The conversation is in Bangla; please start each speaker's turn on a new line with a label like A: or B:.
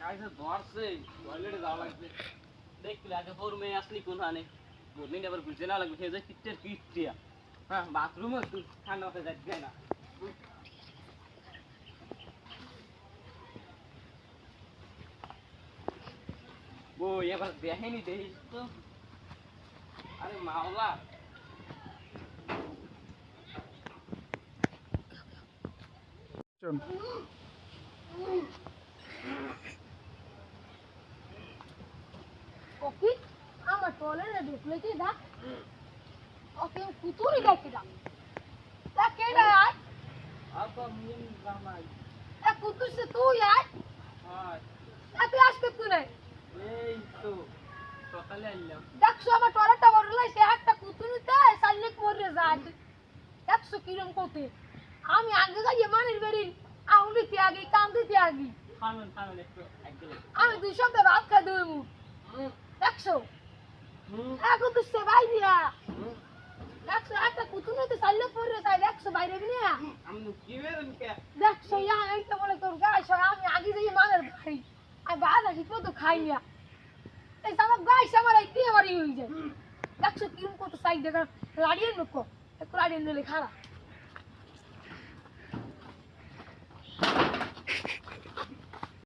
A: আইসা ধরছে টয়লেটে যাওয়া লাগবে দেখলে আগে তোর মেয়ে আসলি কোনখানে বললি আবার বুঝতে না লাগবে সে যে পিঠের পিঠিয়া হ্যাঁ বাথরুমও একটু ঠান্ডা হতে যাচ্ছে না ও এবার দেখেনি দেখিস তো আরে মাওলা
B: ওকে আমার টয়লেটে ঢুকলে কি দা ওকে কুতুরি গাইতে দা তা কে না আয়
A: আপা মিন জামাই
B: তা কুতুর সে তুই আয়
A: হ্যাঁ
B: তা তুই আসতে তুই নাই
A: এই তো সকালে আইলাম
B: দেখছো আমার টয়লেটটা বড় লাইছে একটা কুতুরিতে সাইলে পড়ে যায় দেখছো কিরম কোতে আমি আগে যাই মানের বেরি আউলি ত্যাগি কান্দি ত্যাগি
A: থামেন একটু একদম
B: আমি দুই সপ্তাহ ভাত খাই দেবো দেখছো এখন তো সেবাই দিয়া দেখছো একটা কুতুরিতে সাইলে পড়ে যায় দেখছো বাইরে গিয়ে
A: আমি কি বেরন কে
B: দেখছো ইয়া এইটা বলে তোর গাইছ আমি আগে যাই মানের বাড়ি আমি বাধা ঠিক মতো খাই না এই আমার গাইছ আমার এই দিয়ে বাড়ি হয়ে যায় দেখছো কিরম কত সাইড দেখা লাড়িয়ে নুকো একটু লাড়িয়ে নিলে খারাপ